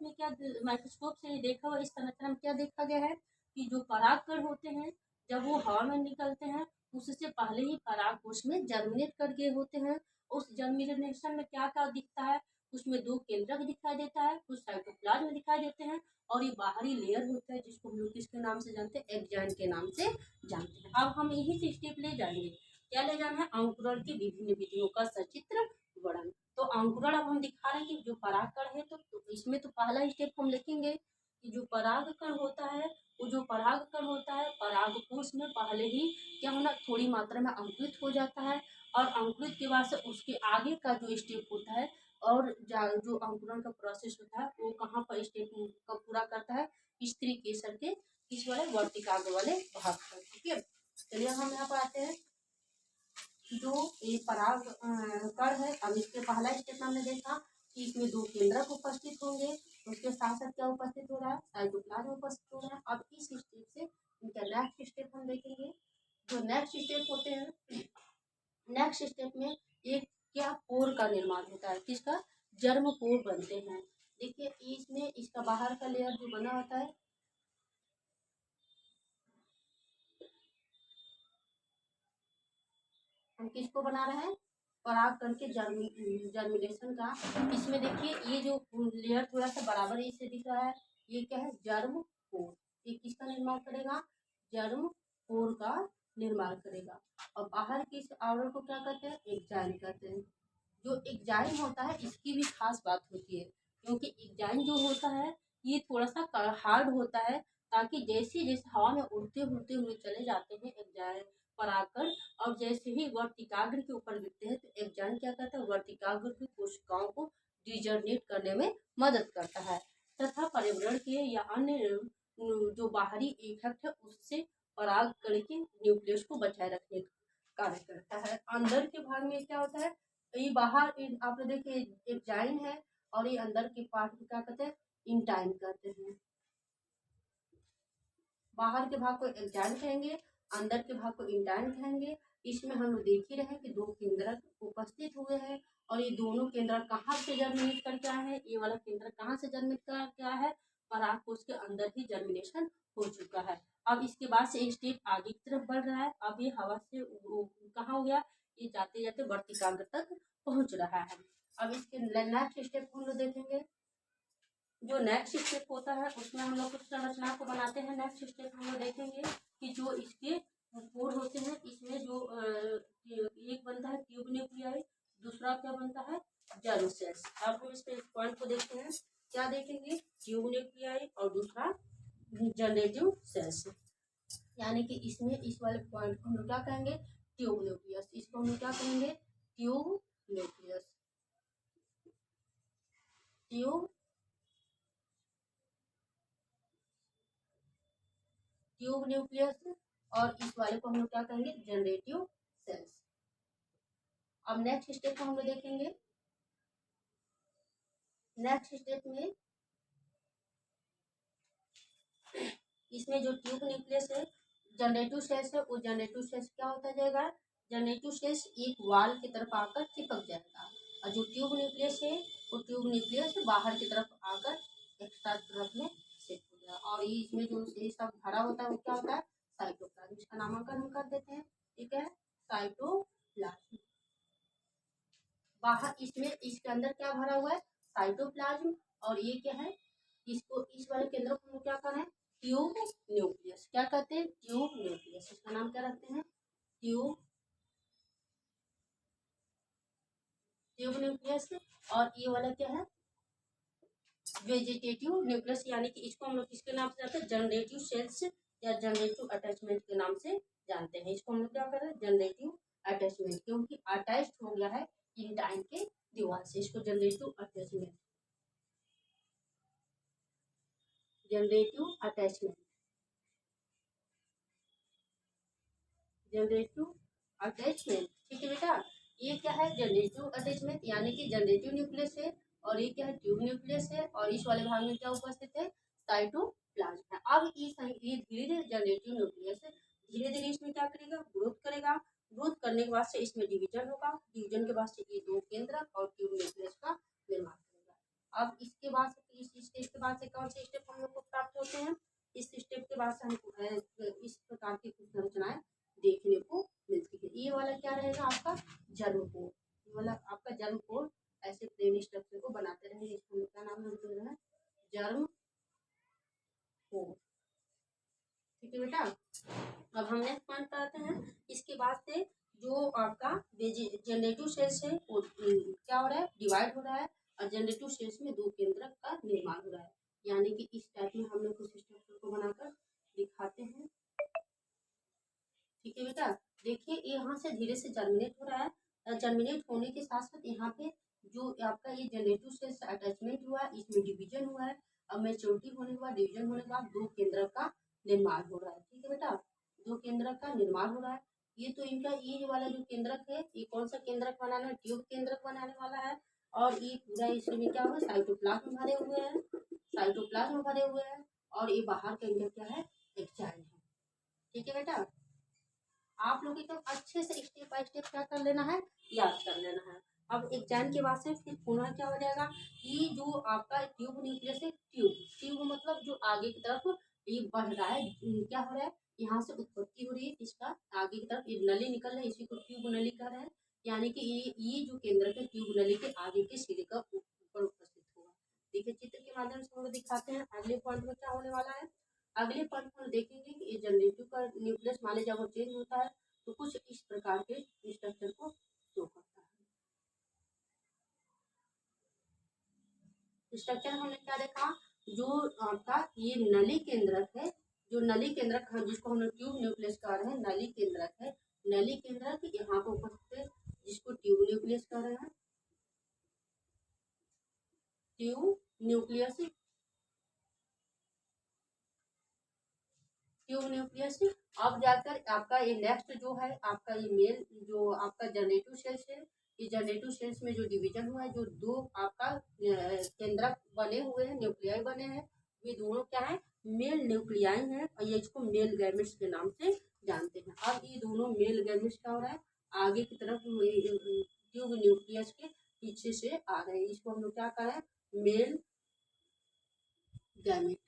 से देखा हुआ इस संरचना में क्या देखा गया है कि जो परागकण होते हैं, जब वो हवा में निकलते हैं, उससे पहले ही परागकोश में जर्मिनेट कर गए होते हैं। उस जर्मिनेशन में क्या क्या दिखता है, उसमें 2 केंद्रक दिखाई देता है, कुछ साइटोप्लाज्म दिखाई देते हैं, और ये बाहरी लेयर होता है जिसको हम लोग किसके नाम से जानते हैं, एक्जाइन के नाम से जानते हैं। अब हम यही से स्टेप ले जाएंगे, क्या ले जाना है, अंकुरण की विभिन्न विधियों का सचित्र वर्णन। तो अंकुरण अब हम दिखा रहे हैं कि जो परागकण है, तो इसमें तो पहला स्टेप हम लिखेंगे कि जो परागकण होता है, वो जो परागकण होता है परागकोश में पहले ही क्या होना, थोड़ी मात्रा में अंकुरित हो जाता है, और अंकुरित के बाद से उसके आगे का जो स्टेप होता है, और जो अंकुरण का प्रोसेस होता है, वो कहाँ पर स्टेप का पूरा करता है, स्त्री केसर के किस वाले, वर्तिकाग्र वाले भाग पर। ठीक है, चलिए हम यहाँ पर आते हैं। जो ये पराग कण है, अब इसके पहला स्टेप हमने देखा कि इसमें 2 केंद्रक उपस्थित होंगे, उसके साथ साथ क्या उपस्थित हो रहा है, साइटोप्लाज्म उपस्थित हो रहा है। अब इस स्टेप से इनका नेक्स्ट स्टेप हम देखेंगे। जो नेक्स्ट स्टेप होते हैं, नेक्स्ट स्टेप में एक क्या पोर का निर्माण होता है, किसका, जर्म पोर बनते हैं। देखिए इसमें इसका बाहर का लेयर जो बना होता है, किसको बना रहा है, परागकण के जर्मिनेशन का। इसमें देखिए ये जो लेयर थोड़ा सा बराबर इससे दिख रहा है, ये क्या है, जर्म पोर। ये किसका निर्माण करेगा, जर्म पोर का निर्माण करेगा। और बाहर की इस आवरण को क्या कहते हैं, एक्जाइन कहते हैं। जो एक्जाइन होता है इसकी भी खास बात होती है, क्योंकि एक्जाइन जो होता है ये थोड़ा सा हार्ड होता है, ताकि जैसे जैसे हवा में उड़ते उड़ते हुए चले जाते हैं एक्जाइन परागकण, और जैसे ही वर्तिकाग्र के ऊपर गिरते हैं तो एक्जाइन क्या करता है, वर्तिकाग्र की कोशिकाओं को डिजर्नेट करने में मदद करता है, तथा पर्यावरण के या अन्य जो बाहरी इफेक्ट है उससे परागकण के न्यूक्लियस को बचाए रखने का कार्य करता है। अंदर के भाग में क्या होता है, ये बाहर आप लोग देखिए एक्जाइन है, और ये अंदर के पार्ट को क्या कहते हैं, इंटाइन कहते हैं। बाहर के भाग को एक्जाइन कहेंगे, अंदर के भाग को इंटाइन कहेंगे। इसमें हम लोग देख ही रहे हैं कि दो केंद्रक उपस्थित हुए हैं, और ये दोनों केंद्रक कहाँ से जर्मिनेट करके आए हैं, ये वाला केंद्रक कहाँ से जर्मिनेट करके आया है, परागकोश के अंदर ही जर्मिनेशन हो चुका है। अब इसके बाद से एक स्टेप आगे की तरफ बढ़ रहा है। अब ये हवा से कहाँ हो गया, ये जाते जाते वर्तिकाग्र तक पहुंच रहा है। अब इसके नेक्स्ट स्टेप को हम लोग देखेंगे। जो नेक्स्ट स्टेप होता है उसमें हम लोग कुछ संरचना को बनाते हैं। नेक्स्ट स्टेप हम लोग देखेंगे कि जो इसके पोर होते हैं, इसमें जो एक बनता है ट्यूब न्यूक्लियाई, दूसरा क्या बनता है, जर्म सेल्स। अब हम इस पे पॉइंट को देखते हैं, क्या देखेंगे, ट्यूब न्यूक्लियाई और दूसरा जनरेटिव सेल्स। यानी कि इसमें इस वाले पॉइंट को हम लोग क्या कहेंगे, ट्यूब न्यूक्लियस। इसको हम लोग क्या कहेंगे, ट्यूब न्यूक्लियस। ट्यूब न्यूक्लियस, और इस वाले को हम लोग क्या कहेंगे, जनरेटिव सेल्स। अब नेक्स्ट स्टेप को हम लोग देखेंगे। नेक्स्ट स्टेप में इसमें जो ट्यूब न्यूक्लियस है, जनरेटिव सेल्स है, वो जनरेटिव सेल्स क्या होता जाएगा, जनरेटिव सेल्स एक वाल की तरफ आकर चिपक जाएगा, और जो ट्यूब न्यूक्लियस है वो ट्यूब न्यूक्लियस बाहर की तरफ आकर एक्स्ट्रा तरफ में सेट हो जाएगा। और ये इसमें जो ये सब भरा होता है वो क्या होता है, साइटोप्लाज्म। इसका नामांकन हम कर देते हैं, ठीक है, साइटोप्लाज्म। बाहर इसमें इसके अंदर क्या भरा हुआ है, साइटोप्लाज्म। और ये क्या है, इसको इस वाले केंद्र को हम क्या कर रहे हैं, ट्यूब न्यूक्लियस। क्या कहते हैं, ट्यूब न्यूक्लियस। इसका नाम क्या रखते हैं, ट्यूब न्यूक्लियस। और ये वाला क्या है, वेजिटेटिव न्यूक्लियस। यानी कि इसको हम लोग किसके नाम से जानते हैं, जनरेटिव सेल्स या जनरेटिव अटैचमेंट के नाम से जानते हैं। इसको हम लोग क्या कर रहे हैं, जनरेटिव अटैचमेंट, क्योंकि अटैच हो गया है इंटाइन के दीवार से, इसको generative attachment, generative attachment, generative attachment. ठीक है बेटा, ये क्या है, जनरेटिव अटैचमेंट, यानी कि जनरेटिव न्यूक्लियस है, और ये क्या है, ट्यूब न्यूक्लियस है, और इस वाले भाग में क्या उपस्थित है, साइटोप्लाज्म है। अब ये धीरे धीरे जनरेटिव न्यूक्लियस है, धीरे धीरे इसमें क्या करेगा, ग्रोथ करेगा। ग्रोथ करने के बाद से इसमें डिवीजन होगा, डिवीजन के बाद से ये दो केंद्र और ट्यूब न्यूक्लियस का निर्माण करेगा। अब इसके बाद से इस स्टेप के बाद से कौन से स्टेप हम लोग को प्राप्त होते हैं, इस स्टेप के बाद से हमको इस प्रकार की कुछ संरचनाएं देखने को मिलती है। ये वाला क्या रहेगा आपका, जर्म पोर। ये वाला आपका जर्म पोर ऐसे प्लेन स्ट्रक्चर को बनाते रहेंगे। इसको क्या नाम हम दे रहे हैं, जर्म पोर। ठीक है बेटा, अब हम नेक्स्ट पॉइंट पर आते हैं। इसके बाद से जो आपका जनरेटिव सेल्स है वो क्या हो रहा है, डिवाइड हो रहा है, और जनरेटिव सेल्स में दो केंद्रक का निर्माण हो रहा है। यानी कि इस टाइप में हम लोग कुछ स्ट्रक्चर को बनाकर दिखाते हैं। ठीक है बेटा, देखिए यहाँ से धीरे से जर्मिनेट हो रहा है। जर्मिनेट होने के साथ साथ यहाँ पे जो आपका ये जनरेटिव सेल्स अटैचमेंट हुआ है, इसमें डिवीजन हुआ है। अब मेच्योरिटी होने के बाद, डिवीजन होने के बाद दो केंद्र का निर्माण हो रहा है। ठीक है बेटा, दो केंद्र का निर्माण हो रहा है। ये तो इनका ये वाला जो केंद्रक है, ये कौन सा केंद्रक बनाना है, ट्यूब केंद्रक बनाने वाला है। और ये पूरा इसमें क्या हुआ, साइटोप्लाज्म भरे हुए हैं, साइटोप्लाज्म भरे हुए हैं, और ये बाहर के अंदर क्या है, एक्जाइन है। ठीक है बेटा, आप लोग एकदम अच्छे से स्टेप बाय स्टेप क्या कर लेना है, याद कर लेना है। अब एग्जाम के बाद से फिर पुनः क्या हो जाएगा, ये जो आपका ट्यूब न्यूक्लियस है, ट्यूब ट्यूब मतलब जो आगे की तरफ ये बढ़ रहा है, क्या हो रहा है, यहाँ से उत्पत्ति हो रही है, इसका आगे की तरफ ये नली निकल रहा है, इसी को ट्यूब नली कह रहे हैं। यानी कि ये जो केंद्रक है ट्यूब नली के आगे के सिरे का ऊपर उपस्थित होगा। देखिए चित्र के माध्यम से हम लोग दिखाते हैं अगले पॉइंट में क्या होने वाला है। अगले पॉइंट में देखेंगे कि ये जनरेटिव का न्यूक्लियस मान लीजिए जब चेंज होता है तो कुछ इस प्रकार के स्ट्रक्चर को शो करता है। स्ट्रक्चर हमने क्या देखा, जो आपका ये नली केंद्रक है, जो नली केंद्रक है जिसको हम लोग ट्यूब न्यूक्लियस कह रहे हैं, नली केंद्रक है, नली केंद्रक यहाँ पर उपस्थित है जिसको ट्यूब न्यूक्लियस कह रहे हैं, ट्यूब न्यूक्लियस, ट्यूब न्यूक्लियस। अब जाकर आपका ये नेक्स्ट जो है आपका ये मेल जो आपका जनरेटिव सेल्स है, ये जनरेटिव सेल्स में जो डिवीजन हुआ है, जो दो आपका केंद्रक बने हुए हैं, न्यूक्लियाई बने हैं, ये दोनों क्या है, मेल न्यूक्लियाई हैं और ये इसको मेल गैमेट्स के नाम से जानते हैं। अब ये दोनों मेल गैमेट्स क्या हो रहा है, आगे की तरफ ट्यूब न्यूक्लियस के पीछे से आ रहे हैं, इसको हम लोग क्या कह रहे हैं, मेल गैमेट,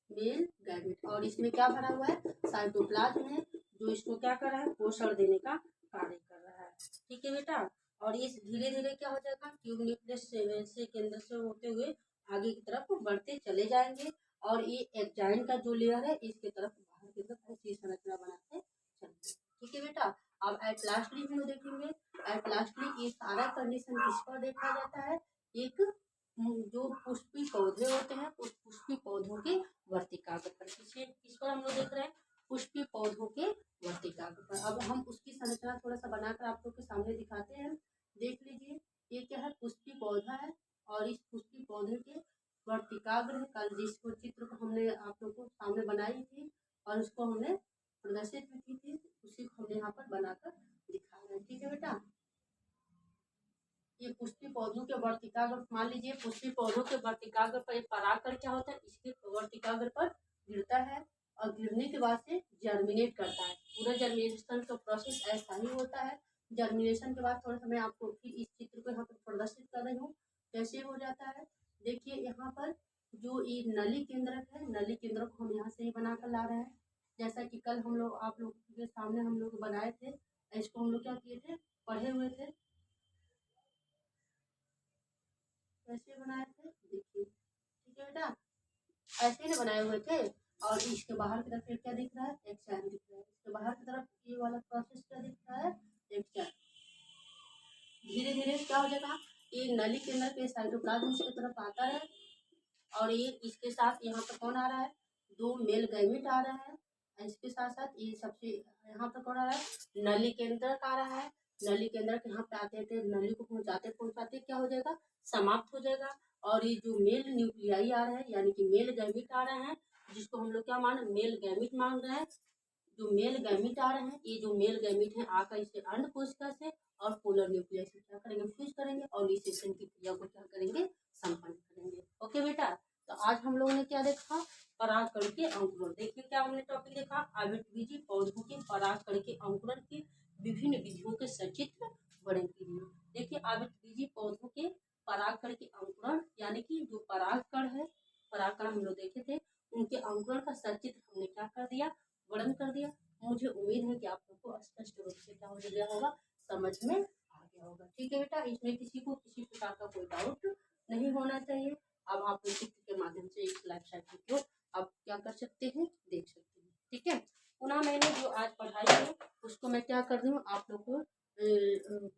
मेल गैमेट। और इसमें क्या भरा हुआ है, साइटोप्लाज्म है, जो इसको क्या कर रहा है, पोषण देने का कार्य कर रहा है। ठीक है बेटा, और ये धीरे धीरे क्या हो जाएगा, ट्यूब न्यूक्लियस से केंद्र से होते हुए आगे की तरफ बढ़ते चले जाएंगे और ये एक्जाइन का जो लेयर है इसके तरफ बाहर की तरफ ऐसी संरचना बनाते चलेंगे। ठीक है बेटा, अब एट लास्टली हम लोग देखेंगे, एट लास्टली ये सारा कंडीशन किस पर देखा जाता है, एक जो पुष्पी पौधे होते हैं उस पुष्पी पौधों के वर्तिकाग्र पर, किस पर हम लोग देख रहे हैं, पुष्पी पौधों के वर्तिकाग्र पर। अब हम उसकी संरचना थोड़ा सा बनाकर आप लोग के सामने दिखाते हैं, देख लीजिए। ये क्या है, पुष्पी पौधा है और इस पुष्पी पौधे के वर्तिकाग्र है, कल जिसको चित्र को हमने आप लोग को सामने बनाई थी और उसको हमने प्रदर्शित भी की थी, उसी को हमने यहाँ पर बनाकर दिखा रहे हैं। ठीक है बेटा, ये पुष्पी पौधों के वर्तिकाग्र, मान लीजिए पुष्पी पौधों के वर्तिकाग्र पर परागकण क्या होता है, इसके वर्तिकाग्र पर गिरता है और गिरने के बाद से जर्मिनेट करता है। पूरा जर्मिनेशन का प्रोसेस ऐसा ही होता है। जर्मिनेशन के बाद थोड़ा सा मैं आपको फिर इस चित्र को यहाँ पर प्रदर्शित कर रही हूँ कैसे हो जाता है। देखिए यहाँ पर जो ये नली केंद्रक है, नली केंद्रक को हम यहाँ से ही बना कर ला रहे हैं, जैसा कि कल हम लोग आप लोग के सामने हम लोग बनाए थे, इसको हम लोग क्या किए थे, पढ़े हुए थे, कैसे बनाए थे देखिए। ठीक है बेटा, ऐसे ही बनाए हुए थे और इसके बाहर की तरफ क्या दिख रहा है, एक चैन दिख रहा है, इसके बाहर की तरफ ये वाला प्रोसेस क्या दिख रहा है, एक चैन। धीरे धीरे क्या हो जाएगा, ये नली के अंदर के साइटोप्लाज्म की तरफ आता है और ये इसके साथ यहाँ पर कौन आ रहा है, दो मेल गैमेट आ रहा है, इसके साथ साथ ये सबसे यहाँ पर कौन आ रहा है, नली केंद्रक आ रहा है। नली केंद्रक यहाँ पे आते थे, नली को पहुंचाते पहुंचाते क्या हो जाएगा, समाप्त हो जाएगा और ये जो मेल न्यूक्लियाई आ रहा है यानी कि मेल गैमेट आ रहे हैं, जिसको हम लोग क्या मान मेल गैमेट मान रहे हैं, जो मेल गैमेट आ रहे हैं, ये जो मेल गैमेट है आकर इसे अंड कोशिका से और पोलर न्यूक्लियस से क्या करेंगे, फ्यूज करेंगे और निषेचन की क्रिया को क्या करेंगे, संपन्न करेंगे। ओके बेटा, तो आज हम लोगों ने क्या देखा, परागकण के अंकुरण। देखिए क्या हमने टॉपिक देखा, आवृतबीजी पौधों के परागकण के अंकुरण की विभिन्न विधियों के सचित्र वर्णन कीजिए। देखिए आवृतबीजी पौधों के परागकण के अंकुरण यानी कि जो परागकण है, परागकण हम लोग देखे थे, उनके अंकुरण का सचित्र हमने क्या कर दिया, वर्णन कर दिया। मुझे उम्मीद है कि आप लोग को स्पष्ट रूप से क्या हो गया होगा, समझ में आ गया होगा। ठीक है बेटा, इसमें किसी को किसी प्रकार का कोई डाउट नहीं होना चाहिए। अब आप चित्र के माध्यम से इस लाइफ साइकिल को आप क्या कर सकते हैं, देख सकते हैं। ठीक है, पुनः मैंने जो आज पढ़ाई है उसको मैं क्या कर रही हूँ, आप लोग को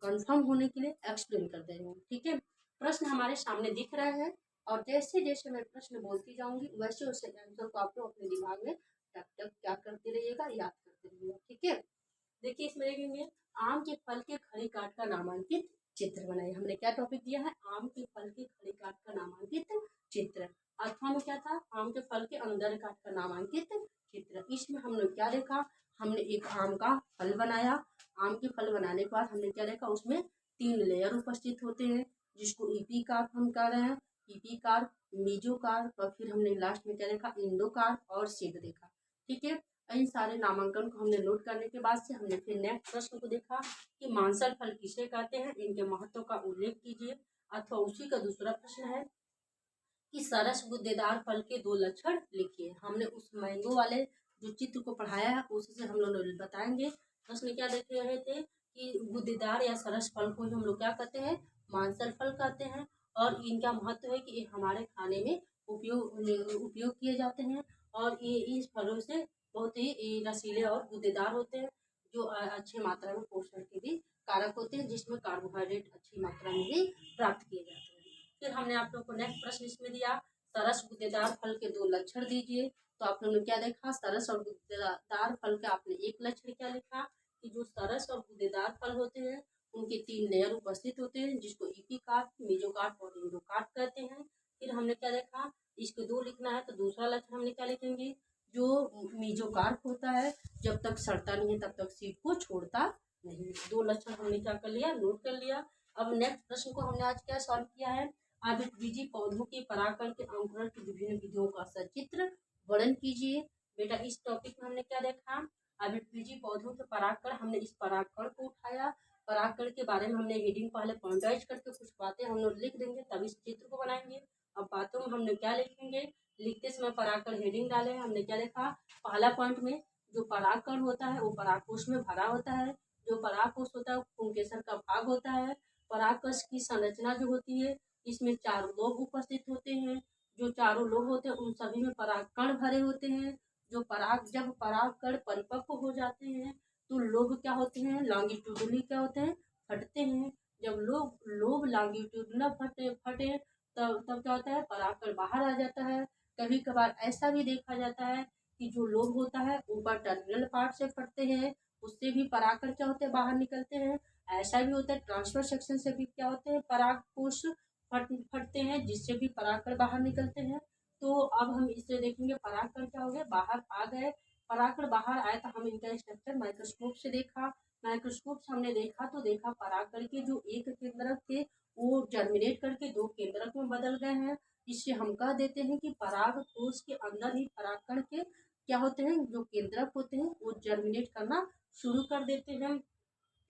कंफर्म होने के लिए एक्सप्लेन कर दे रही हूँ। ठीक है, प्रश्न हमारे सामने दिख रहा है और जैसे जैसे मैं प्रश्न बोलती जाऊंगी वैसे वैसे आंसर को आप लोग अपने दिमाग में तब तक क्या करते रहिएगा, याद करते रहिएगा। ठीक है, देखिए इसमें देखेंगे आम के फल के खड़ी काट का नामांकित चित्र बनाइए। हमने क्या टॉपिक दिया है, आम के फल के खड़ी काट का नामांकित चित्र। अथवा में क्या था, आम के फल के अंदर काट का नामांकित चित्र। इसमें हमने क्या देखा, हमने एक आम का फल बनाया, आम के फल बनाने के बाद हमने क्या देखा, उसमें 3 लेयर उपस्थित होते हैं जिसको ईपीकार्प हम कह रहे हैं, ईपीकार्प, मीजोकार्प और फिर हमने लास्ट में क्या देखा, इंडोकार्प और सीड देखा। ठीक है, इन सारे नामांकन को हमने नोट करने के बाद से हमने फिर नेक्स्ट प्रश्न को देखा कि मांसल फल किसे कहते हैं, इनके महत्व का उल्लेख कीजिए। अथवा उसी का दूसरा प्रश्न है कि सरस गुद्देदार फल के 2 लक्षण लिखिए। हमने उस मैंगो वाले जो चित्र को पढ़ाया है उसी से हम लोग बताएंगे। प्रश्न क्या देख रहे थे कि गुदेदार या सरस फल को हम लोग क्या कहते हैं, मांसल फल कहते हैं। और इनका महत्व है कि ये हमारे खाने में उपयोग किए जाते हैं। और ये इस फलों से बहुत ही रसीले और गुदेदार होते हैं, जो अच्छी मात्रा में पोषण के भी कारक होते हैं, जिसमें कार्बोहाइड्रेट अच्छी मात्रा में भी प्राप्त किए जाते हैं। फिर हमने आप लोग को नेक्स्ट प्रश्न इसमें दिया, सरस गुदेदार फल के 2 लक्षण दीजिए। तो आप लोगों ने क्या देखा, सरस और गुदेदार फल का आपने एक लक्षण क्या लिखा कि जो सरस और गुदेदार फल होते हैं उनके 3 लेयर उपस्थित होते हैं, जिसको इपिकार्प, मेसोकार्प और एंडोकार्प कहते हैं। फिर हमने क्या देखा, इसके 2 लिखना है तो दूसरा लक्षण हमने क्या लिखेंगे, जो मेसोकार्प होता है जब तक सड़ता नहीं है तब तक सीड को छोड़ता नहीं। 2 लक्षण हमने क्या कर लिया, नोट कर लिया। अब नेक्स्ट प्रश्न को हमने आज क्या सॉल्व किया है, आवृतबीजी पौधों के परागकण के अंकुरण की विभिन्न विधियों का सचित्र वर्णन कीजिए। बेटा इस टॉपिक में हमने क्या देखा, आवृतबीजी पौधों के परागकण, हमने इस परागकण को उठाया। परागकण के बारे में हमने हेडिंग पहले पॉइंटाइज करके कुछ बातें हम लोग लिख देंगे, तब इस चित्र को बनाएंगे। अब बातों में हमने क्या लिखेंगे, लिखते समय परागकण हेडिंग डाले, हमने क्या लिखा, पहला पॉइंट में जो परागकण होता है वो परागकोश में भरा होता है। जो परागकोश होता है वो पुंकेसर का भाग होता है। परागकश की संरचना जो होती है, इसमें 4 लोब उपस्थित होते हैं। जो चारों लोब होते हैं उन सभी में परागकण भरे होते हैं। जब परागकण परिपक्व हो जाते हैं तो लोब क्या होते हैं, लॉन्गिट्यूडनली क्या होते हैं, फटते हैं। जब लोब लॉन्गिट्यूडनल फटे तब क्या होता है, परागकण बाहर आ जाता है। कभी कभार ऐसा भी देखा जाता है कि जो लोब होता है ऊपर टर्मिनल पार्ट से फटते हैं, उससे भी परागकण क्या होते हैं, बाहर निकलते हैं। ऐसा भी होता है ट्रांसफर सेक्शन से भी क्या होते हैं, परागकोश फटते हैं, जिससे भी परागकण बाहर निकलते हैं। तो अब हम इसे देखेंगे, परागकण क्या हो गए, बाहर आ गए। परागकण बाहर आए तो हम इनका स्ट्रक्चर माइक्रोस्कोप से देखा। माइक्रोस्कोप से हमने देखा तो देखा परागकण के जो एक केंद्रक थे वो जर्मिनेट करके 2 केंद्रक में बदल गए हैं। इससे हम कह देते हैं कि परागकोश के अंदर ही परागकण के क्या होते हैं, जो केंद्रक होते हैं वो जर्मिनेट करना शुरू कर देते हैं।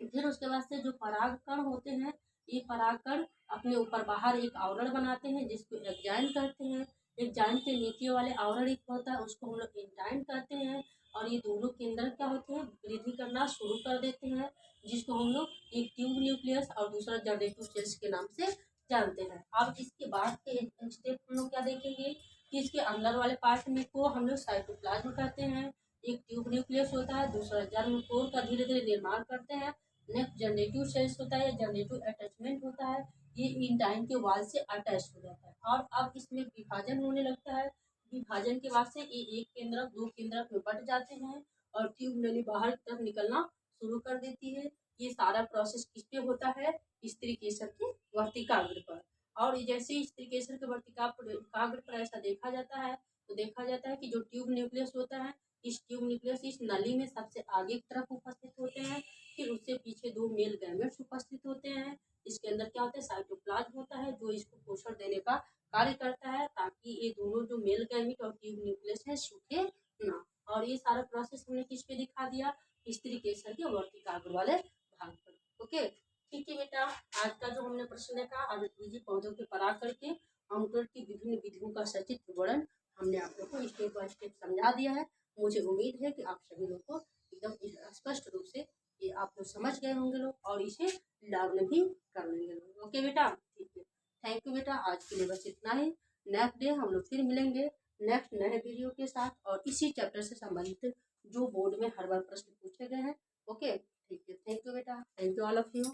फिर उसके बाद से जो परागकण होते हैं, ये परागकण अपने ऊपर बाहर एक आवरण बनाते हैं जिसको एक्जाइन कहते हैं। एक्जाइन के नीचे वाले आवरण एक होता है उसको हम लोग इंटाइन कहते हैं। और ये दोनों केंद्र क्या होते हैं, वृद्धि करना शुरू कर देते हैं, जिसको हम लोग एक ट्यूब न्यूक्लियस और दूसरा जनरेटिव सेल्स के नाम से जानते हैं। अब इसके बाद के स्टेप हम लोग क्या देखेंगे कि इसके अंदर वाले पार्ट में को हम लोग साइटोप्लाज्म कहते हैं। एक ट्यूब न्यूक्लियस होता है, दूसरा जर्म कोर का धीरे धीरे निर्माण करते हैं। नेक्स्ट जनरेटिव सेल्स होता है, जनरेटिव अटैचमेंट होता है, ये इंटाइन के वाल से अटैच हो जाता है। और अब इसमें विभाजन होने लगता है। विभाजन के बाद से ये एक केंद्रक 2 केंद्रक में बट जाते हैं और ट्यूब नली बाहर की तरफ निकलना शुरू कर देती है। ये सारा प्रोसेस किस पे होता है, स्त्री केसर के वर्तिकाग्र पर। और जैसे स्त्री केसर के वर्तिकाग्र पर ऐसा देखा जाता है तो देखा जाता है कि जो ट्यूब न्यूक्लियस होता है, इस ट्यूब न्यूक्लियस इस नली में सबसे आगे की तरफ उपस्थित होते हैं। फिर उससे पीछे 2 मेल गैमेट्स उपस्थित होते हैं। इसके अंदर क्या होता है, साइटोप्लाज्म होता है जो इसको पोषण देने का कार्य करता है, ताकि ये दोनों जो मेल गैमेट और ट्यूब न्यूक्लियस है सूखे ना। और ये सारा प्रोसेस हमने किस पे दिखा दिया, स्त्री केसर के वर्तिकाग्र वाले भाग पर। ओके ठीक है बेटा, आज का जो हमने प्रश्न देखा, आवृतबीजी पौधों के परागकण के अंकुरण की विभिन्न विधियों का सचित्र वर्णन हमने आप लोग को स्टेप बाय स्टेप समझा दिया है। मुझे उम्मीद है कि आप सभी लोग को एकदम स्पष्ट रूप से ये आप लोग समझ गए होंगे लोग, और इसे लर्न भी कर लेंगे लोग। ओके बेटा, ठीक है, थैंक यू बेटा, आज के लिए बस इतना ही। नेक्स्ट डे हम लोग फिर मिलेंगे नेक्स्ट नए वीडियो के साथ और इसी चैप्टर से संबंधित जो बोर्ड में हर बार प्रश्न पूछे गए हैं। ओके ठीक है, थैंक यू बेटा, thank you all of you.